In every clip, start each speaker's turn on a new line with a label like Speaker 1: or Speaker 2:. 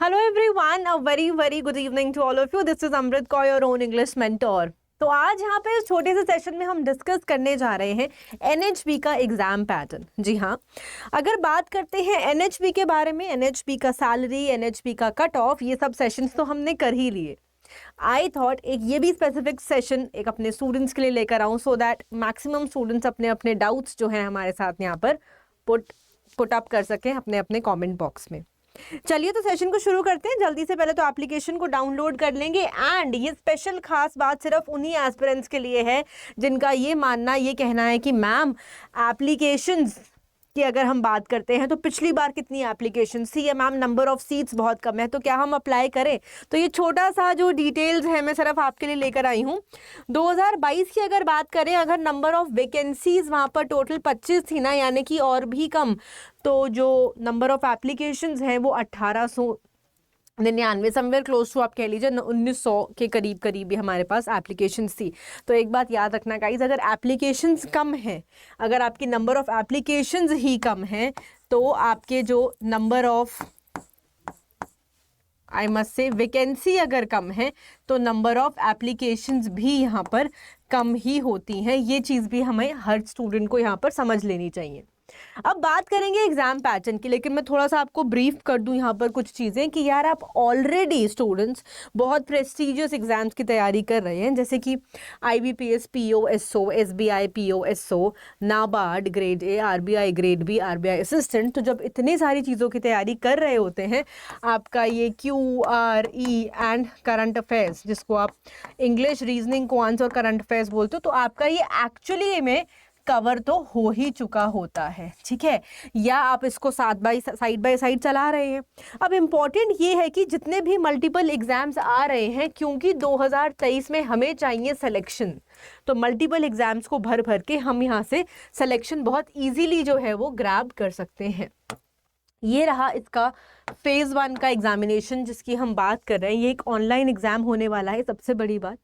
Speaker 1: Hello everyone, a very good evening to all of you. This is Amrit Kaur, your own English mentor. तो आज यहाँ पे इस छोटे से सेशन में हम डिस्कस करने जा रहे हैं NHB का एग्जाम पैटर्न। जी हाँ, अगर बात करते हैं NHB के बारे में, NHB का सैलरी, NHB का कट ऑफ, ये सब सेशंस तो हमने कर ही लिए। आई थॉट एक ये भी स्पेसिफिक सेशन एक अपने स्टूडेंट्स के लिए लेकर आऊँ, सो दैट मैक्सिमम स्टूडेंट्स अपने अपने डाउट्स जो हैं हमारे साथ यहाँ पर पुट अप कर सकें अपने अपने कमेंट बॉक्स में। चलिए तो सेशन को शुरू करते हैं। जल्दी से पहले तो एप्लीकेशन को डाउनलोड कर लेंगे। एंड ये स्पेशल खास बात सिर्फ उन्हीं एस्पिरेंट्स के लिए है जिनका ये मानना, ये कहना है कि मैम एप्लीकेशंस कि अगर हम बात करते हैं तो पिछली बार कितनी एप्लीकेशन थी या मैम नंबर ऑफ सीट्स बहुत कम है, तो क्या हम अप्लाई करें। तो ये छोटा सा जो डिटेल्स है मैं सिर्फ आपके लिए लेकर आई हूँ। 2022 की अगर बात करें, अगर नंबर ऑफ वैकेंसीज वहाँ पर टोटल 25 थी ना, यानी कि और भी कम, तो जो नंबर ऑफ एप्लीकेशंस हैं वो 1899 समवेयर क्लोज टू आप कह लीजिए 1900 के करीब भी हमारे पास एप्लीकेशंस थी। तो एक बात याद रखना गाइज, अगर एप्लीकेशंस कम हैं, अगर आपकी नंबर ऑफ एप्लीकेशंस ही कम हैं, तो आपके जो number of I must say vacancy अगर कम है तो नंबर ऑफ एप्लीकेशंस भी यहाँ पर कम ही होती हैं। ये चीज़ भी हमें हर स्टूडेंट को यहाँ पर समझ लेनी चाहिए। अब बात करेंगे एग्जाम पैटर्न की, लेकिन मैं थोड़ा सा आपको ब्रीफ कर दूं यहाँ पर कुछ चीज़ें कि यार आप ऑलरेडी स्टूडेंट्स बहुत प्रेस्टिजियस एग्जाम्स की तैयारी कर रहे हैं, जैसे कि IBPS PO SO, SBI PO SO, NABARD grade A, RBI grade B, RBI assistant. तो जब इतनी सारी चीज़ों की तैयारी कर रहे होते हैं, आपका ये QRE एंड करंट अफेयर्स, जिसको आप इंग्लिश, रीजनिंग, क्वांट्स और करंट अफेयर्स बोलते हो, तो आपका ये एक्चुअली में कवर तो हो ही चुका होता है, ठीक है, या आप इसको साइड बाय साइड चला रहे हैं। अब इम्पॉर्टेंट ये है कि जितने भी मल्टीपल एग्जाम्स आ रहे हैं, क्योंकि 2023 में हमें चाहिए सिलेक्शन, तो मल्टीपल एग्जाम्स को भर के हम यहाँ से सिलेक्शन बहुत इजीली जो है वो ग्रैब कर सकते हैं। ये रहा इसका फेज 1 का एग्जामिनेशन जिसकी हम बात कर रहे हैं। ये एक ऑनलाइन एग्जाम होने वाला है। सबसे बड़ी बात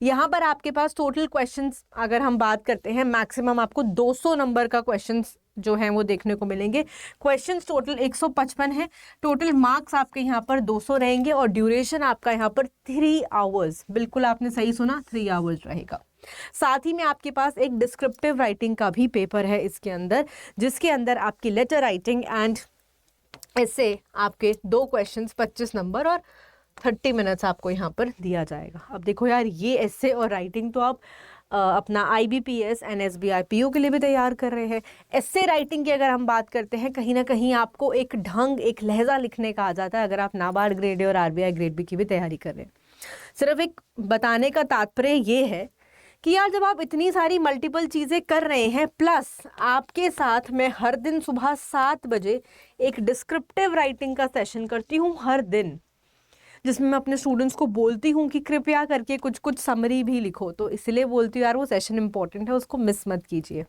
Speaker 1: यहाँ पर आपके पास टोटल क्वेश्चंस अगर हम बात करते हैं, मैक्सिमम आपको 200 नंबर का क्वेश्चंस जो हैं वो देखने को मिलेंगे। क्वेश्चंस टोटल 155 है, टोटल मार्क्स आपके यहाँ पर 200 रहेंगे और ड्यूरेशन आपका यहाँ पर 3 आवर्स, बिल्कुल आपने सही सुना, 3 आवर्स रहेगा। साथ ही में आपके पास एक डिस्क्रिप्टिव राइटिंग का भी पेपर है इसके अंदर, जिसके अंदर आपकी लेटर राइटिंग एंड ऐसे आपके 2 क्वेश्चंस 25 नंबर और 30 मिनट्स आपको यहाँ पर दिया जाएगा। अब देखो यार, ये ऐसे और राइटिंग तो आप अपना IBPS एंड SBI PO के लिए भी तैयार कर रहे हैं। ऐसे राइटिंग की अगर हम बात करते हैं, कहीं ना कहीं आपको एक ढंग, एक लहजा लिखने का आ जाता है अगर आप नाबार्ड ग्रेड ए और RBI ग्रेड B की भी तैयारी कर रहे हैं। सिर्फ एक बताने का तात्पर्य ये है कि यार जब आप इतनी सारी मल्टीपल चीज़ें कर रहे हैं, प्लस आपके साथ मैं हर दिन सुबह 7 बजे एक डिस्क्रिप्टिव राइटिंग का सेशन करती हूँ हर दिन, जिसमें मैं अपने स्टूडेंट्स को बोलती हूँ कि कृपया करके कुछ समरी भी लिखो। तो इसलिए बोलती हूँ यार वो सेशन इंपॉर्टेंट है, उसको मिस मत कीजिए।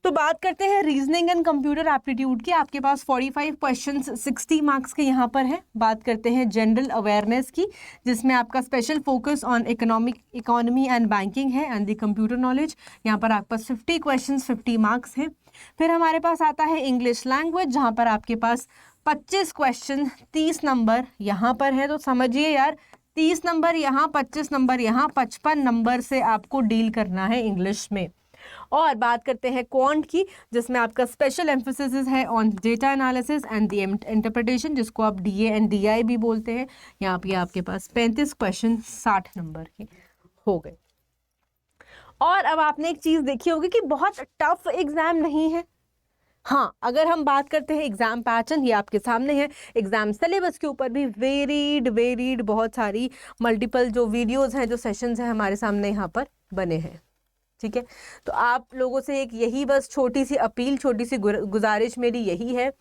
Speaker 1: तो बात करते हैं रीजनिंग एंड कंप्यूटर एप्टीट्यूड की। आपके पास 45 क्वेश्चंस 60 मार्क्स के यहाँ पर है। बात करते हैं जनरल अवेयरनेस की, जिसमें आपका special focus on economy and banking है एंड द कंप्यूटर नॉलेज। यहाँ पर आपके पास 50 क्वेश्चंस 50 मार्क्स हैं। फिर हमारे पास आता है इंग्लिश लैंग्वेज, जहाँ पर आपके पास 25 क्वेश्चन 30 नंबर यहाँ पर है। तो समझिए यार 30 नंबर यहाँ, 25 नंबर यहाँ, 55 नंबर से आपको डील करना है इंग्लिश में। और बात करते हैं क्वांट की, जिसमें आपका स्पेशल एम्फेसिस है on data analysis and the interpretation, जिसको आप DA एंड DI भी बोलते हैं। यहाँ पे आपके पास 35 क्वेश्चन 60 नंबर के हो गए। और अब आपने एक चीज़ देखी होगी कि बहुत टफ एग्जाम नहीं है। हाँ, अगर हम बात करते हैं एग्जाम पैटर्न, ये आपके सामने है। एग्जाम सिलेबस के ऊपर भी वेरीड बहुत सारी मल्टीपल जो वीडियोस हैं, जो सेशंस हैं, हमारे सामने यहाँ पर बने हैं, ठीक है। तो आप लोगों से एक यही बस छोटी सी अपील, छोटी सी गुजारिश मेरी यही है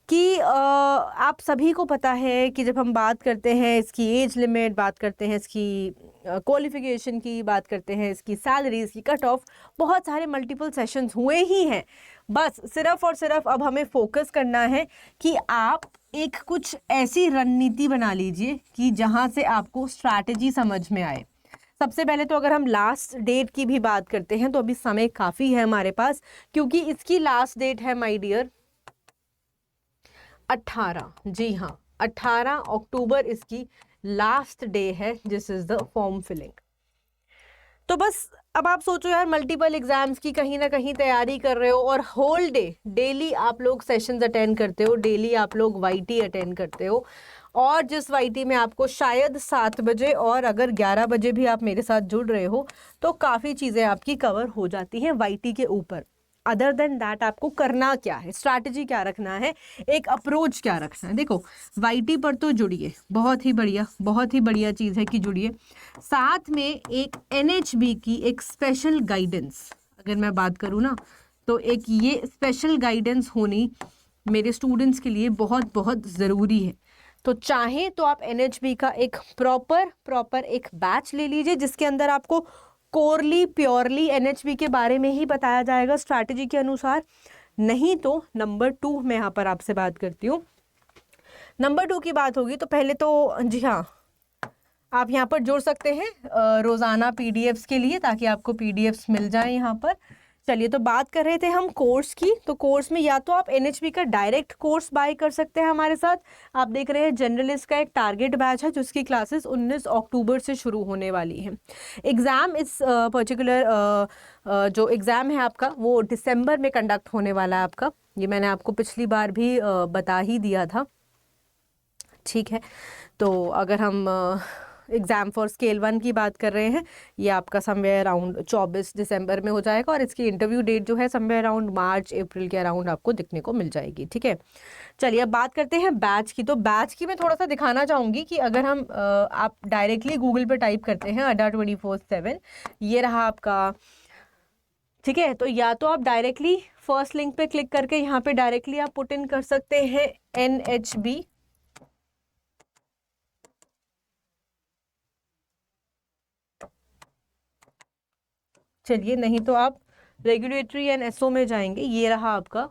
Speaker 1: कि आप सभी को पता है कि जब हम बात करते हैं इसकी एज लिमिट, बात करते हैं इसकी क्वालिफिकेशन की, बात करते हैं इसकी सैलरीज की, कट ऑफ, बहुत सारे मल्टीपल सेशंस हुए ही हैं। बस सिर्फ और सिर्फ अब हमें फोकस करना है कि आप एक कुछ ऐसी रणनीति बना लीजिए कि जहां से आपको स्ट्रैटेजी समझ में आए। सबसे पहले तो अगर हम लास्ट डेट की भी बात करते हैं तो अभी समय काफ़ी है हमारे पास, क्योंकि इसकी लास्ट डेट है माय डियर 18, जी हाँ 18 अक्टूबर इसकी लास्ट डे है, this is the form filling. तो बस अब आप सोचो यार, मल्टीपल एग्जाम्स की कहीं ना कहीं तैयारी कर रहे हो और होल डे डेली आप लोग सेशंस अटेंड करते हो, डेली आप लोग वाईटी अटेंड करते हो, और जिस वाईटी में आपको शायद 7 बजे और अगर 11 बजे भी आप मेरे साथ जुड़ रहे हो तो काफ़ी चीज़ें आपकी कवर हो जाती हैं वाईटी के ऊपर। अदर देन दैट आपको करना क्या है, स्ट्रैटेजी क्या रखना है, एक अप्रोच क्या रखना है। देखो वाईटी पर तो जुड़िए, बहुत ही बढ़िया चीज़ है कि जुड़िए। साथ में एक एनएचबी की एक स्पेशल गाइडेंस अगर मैं बात करूँ ना, तो एक ये स्पेशल गाइडेंस होनी मेरे स्टूडेंट्स के लिए बहुत बहुत ज़रूरी है। तो चाहे तो आप एनएचबी का एक प्रॉपर एक बैच ले लीजिए जिसके अंदर आपको कोरली प्योरली एनएचबी के बारे में ही बताया जाएगा स्ट्रैटेजी के अनुसार। नहीं तो नंबर 2 मैं यहाँ पर आपसे बात करती हूँ। नंबर 2 की बात होगी तो पहले तो जी हाँ, आप यहाँ पर जुड़ सकते हैं रोज़ाना पीडीएफ्स के लिए, ताकि आपको पीडीएफ्स मिल जाए यहाँ पर। चलिए, तो बात कर रहे थे हम कोर्स की। तो कोर्स में या तो आप एनएचबी का डायरेक्ट कोर्स बाय कर सकते हैं हमारे साथ। आप देख रहे हैं जनरलिस्ट का एक टारगेट बैच है जिसकी क्लासेस 19 अक्टूबर से शुरू होने वाली हैं। एग्ज़ाम इस पर्टिकुलर जो एग्ज़ाम है आपका वो दिसंबर में कंडक्ट होने वाला है आपका। ये मैंने आपको पिछली बार भी बता ही दिया था, ठीक है। तो अगर हम एग्ज़ाम फॉर स्केल 1 की बात कर रहे हैं, ये आपका समवेयर अराउंड 24 दिसंबर में हो जाएगा और इसकी इंटरव्यू डेट जो है समवेयर अराउंड मार्च अप्रैल के अराउंड आपको दिखने को मिल जाएगी, ठीक है। चलिए अब बात करते हैं बैच की। तो बैच की मैं थोड़ा सा दिखाना चाहूँगी कि अगर हम आप डायरेक्टली गूगल पे टाइप करते हैं अड्डा 24/7, ये रहा आपका, ठीक है। तो या तो आप डायरेक्टली फर्स्ट लिंक पे क्लिक करके यहाँ पे डायरेक्टली आप पुट इन कर सकते हैं NHB, चलिए, नहीं तो आप रेगुलेटरी एंड एसओ में जाएंगे, ये रहा आपका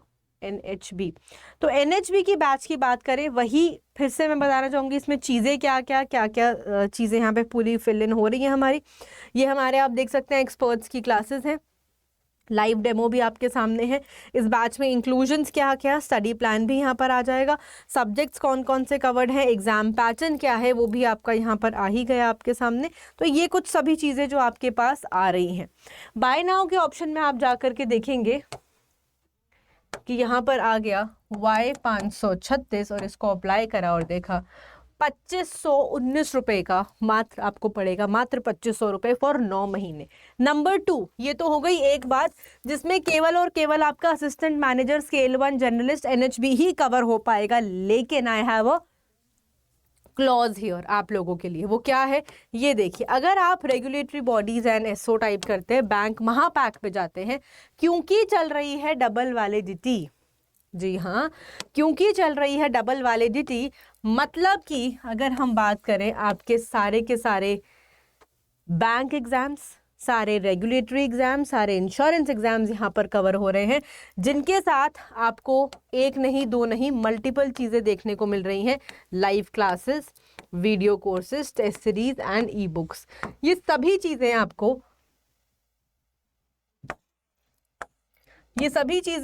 Speaker 1: NHB। तो NHB की बैच की बात करें, वही फिर से मैं बताना चाहूँगी इसमें चीज़ें क्या क्या चीज़ें यहाँ पे पूरी फिल इन हो रही हैं हमारी। ये हमारे आप देख सकते हैं एक्सपर्ट्स की क्लासेस हैं, लाइव डेमो भी आपके सामने है। इस बैच में इंक्लूजन्स क्या क्या, स्टडी प्लान भी यहाँ पर आ जाएगा, सब्जेक्ट्स कौन कौन से कवर्ड हैं, एग्जाम पैटर्न क्या है वो भी आपका यहाँ पर आ ही गया आपके सामने। तो ये कुछ सभी चीज़ें जो आपके पास आ रही हैं। बाय नाउ के ऑप्शन में आप जा कर के देखेंगे कि यहाँ पर आ गया Y536 और इसको अप्लाई करा और देखा 2519 रुपये का मात्र आपको पड़ेगा, मात्र 2500 रुपये फॉर 9 महीने। नंबर 2, ये तो हो गई एक बात जिसमें केवल और केवल आपका assistant manager scale 1 journalist NHB ही कवर हो पाएगा। लेकिन I have a clause here आप लोगों के लिए। वो क्या है ये देखिए, अगर आप regulatory bodies and SO type करते हैं, बैंक महापैक पे जाते हैं, क्योंकि चल रही है डबल वैलिडिटी, जी हाँ, क्योंकि चल रही है डबल वैलिडिटी, मतलब कि अगर हम बात करें आपके सारे के सारे बैंक एग्जाम्स, सारे रेगुलेटरी एग्जाम, सारे इंश्योरेंस एग्जाम्स यहाँ पर कवर हो रहे हैं, जिनके साथ आपको एक नहीं दो नहीं मल्टीपल चीज़ें देखने को मिल रही हैं। Live classes, video courses, test series and e books, ये सभी चीज़ें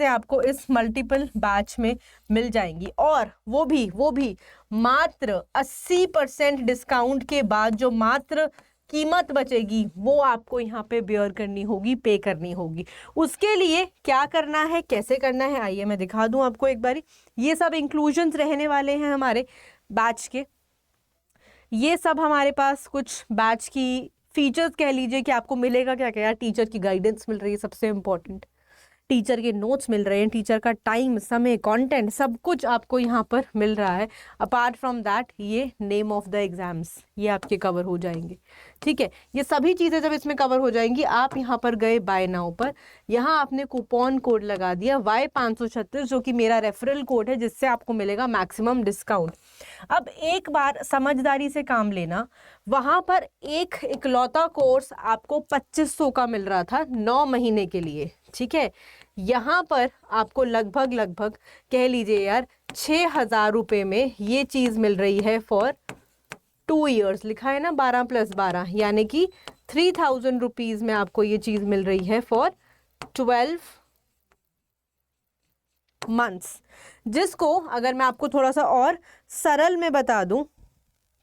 Speaker 1: आपको इस मल्टीपल बैच में मिल जाएंगी। और वो भी मात्र 80% डिस्काउंट के बाद जो मात्र कीमत बचेगी वो आपको यहाँ पे बेयर करनी होगी, पे करनी होगी। उसके लिए क्या करना है, कैसे करना है, आइए मैं दिखा दूँ आपको एक बारी। ये सब इंक्लूजन्स रहने वाले हैं हमारे बैच के। ये सब हमारे पास कुछ बैच की फीचर्स कह लीजिए कि आपको मिलेगा क्या क्या। टीचर की गाइडेंस मिल रही है, सबसे इम्पोर्टेंट, टीचर के नोट्स मिल रहे हैं, टीचर का टाइम, समय, कंटेंट, सब कुछ आपको यहाँ पर मिल रहा है। अपार्ट फ्रॉम दैट ये नेम ऑफ द एग्जाम्स ये आपके कवर हो जाएंगे, ठीक है। ये सभी चीज़ें जब इसमें कवर हो जाएंगी, आप यहाँ पर गए बाय नाउ पर, यहाँ आपने कूपन कोड लगा दिया Y536 जो कि मेरा रेफरल कोड है, जिससे आपको मिलेगा मैक्सिमम डिस्काउंट। अब एक बार समझदारी से काम लेना, वहाँ पर एक इकलौता कोर्स आपको 2500 का मिल रहा था 9 महीने के लिए, ठीक है। यहाँ पर आपको लगभग कह लीजिए यार 6000 रुपये में ये चीज़ मिल रही है फॉर 2 ईयर्स। लिखा है ना 12 + 12, यानी कि 3000 रुपीज़ में आपको ये चीज़ मिल रही है फॉर 12 मंथ्स, जिसको अगर मैं आपको थोड़ा सा और सरल में बता दूं,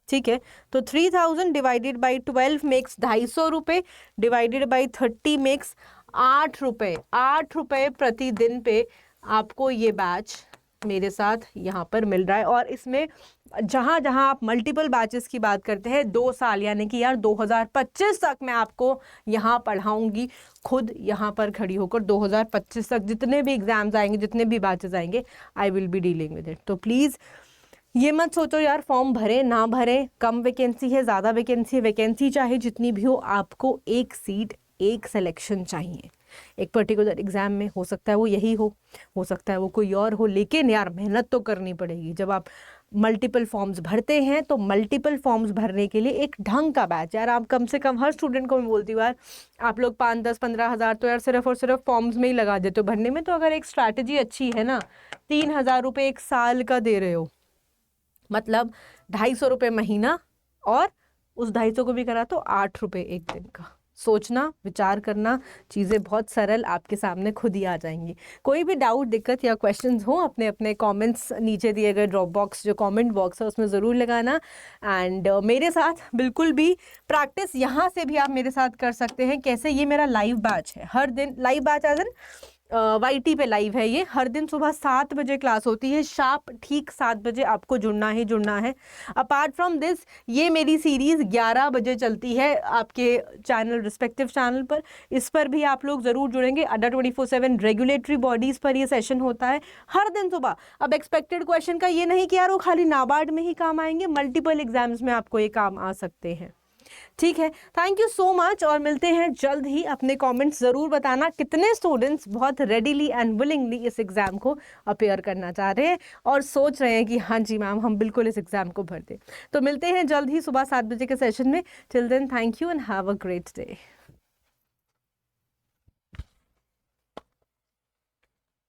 Speaker 1: ठीक है, तो 3000 डिवाइडेड बाई 12 मेक्स 250 रुपये, डिवाइडेड बाई 30 मेक्स 8 रुपये। 8 रुपये प्रतिदिन पे आपको ये बैच मेरे साथ यहाँ पर मिल रहा है। और इसमें जहाँ जहाँ आप मल्टीपल बैचेस की बात करते हैं, 2 साल यानी कि यार 2025 तक मैं आपको यहाँ पढ़ाऊँगी, खुद यहाँ पर खड़ी होकर 2025 तक जितने भी एग्जाम्स आएंगे, जितने भी बैचेस आएंगे, I will be dealing with it. तो प्लीज़ ये मत सोचो यार फॉर्म भरे ना भरे, कम वैकेंसी है ज़्यादा वैकेंसी है, वैकेंसी चाहे जितनी भी हो, आपको एक सीट एक सिलेक्शन चाहिए एक पर्टिकुलर एग्जाम में। हो सकता है वो यही हो सकता है वो कोई और हो, लेकिन यार मेहनत तो करनी पड़ेगी। जब आप मल्टीपल फॉर्म्स भरते हैं तो मल्टीपल फॉर्म्स भरने के लिए एक ढंग का बैच, यार आप कम से कम, हर स्टूडेंट को मैं बोलती हूँ यार, आप लोग 5, 10, 15 हज़ार तो यार सिर्फ और सिर्फ फॉर्म्स में ही लगा देते हो भरने में। तो अगर एक स्ट्रैटेजी अच्छी है ना, 3000 रुपये एक साल का दे रहे हो, मतलब 250 रुपये महीना, और उस 250 को भी करा तो 8 रुपये एक दिन का। सोचना, विचार करना, चीज़ें बहुत सरल आपके सामने खुद ही आ जाएंगी। कोई भी डाउट, दिक्कत या क्वेश्चंस हो, अपने अपने कमेंट्स नीचे दिए गए ड्रॉप बॉक्स जो कमेंट बॉक्स है उसमें ज़रूर लगाना। एंड मेरे साथ बिल्कुल भी प्रैक्टिस यहाँ से भी आप मेरे साथ कर सकते हैं। कैसे? ये मेरा लाइव बैच है, हर दिन live batch as an YT पे लाइव है ये। हर दिन सुबह 7 बजे क्लास होती है, शार्प ठीक 7 बजे आपको जुड़ना ही जुड़ना है। अपार्ट फ्रॉम दिस ये मेरी सीरीज़ 11 बजे चलती है आपके चैनल, रिस्पेक्टिव चैनल पर। इस पर भी आप लोग ज़रूर जुड़ेंगे। अड्डा 24/7 रेगुलेटरी बॉडीज़ पर ये सेशन होता है हर दिन सुबह। अब एक्सपेक्टेड क्वेश्चन का ये नहीं कि यार वो खाली नाबार्ड में ही काम आएंगे, मल्टीपल एग्जाम्स में आपको ये काम आ सकते हैं। ठीक है, थैंक यू सो मच, और मिलते हैं जल्द ही। अपने कमेंट्स ज़रूर बताना कितने स्टूडेंट्स बहुत रेडीली एंड विलिंगली इस एग्ज़ाम को अपेयर करना चाह रहे हैं और सोच रहे हैं कि हाँ जी मैम हम बिल्कुल इस एग्ज़ाम को भर दें। तो मिलते हैं जल्द ही सुबह 7 बजे के सेशन में। Till then thank you and have a great day.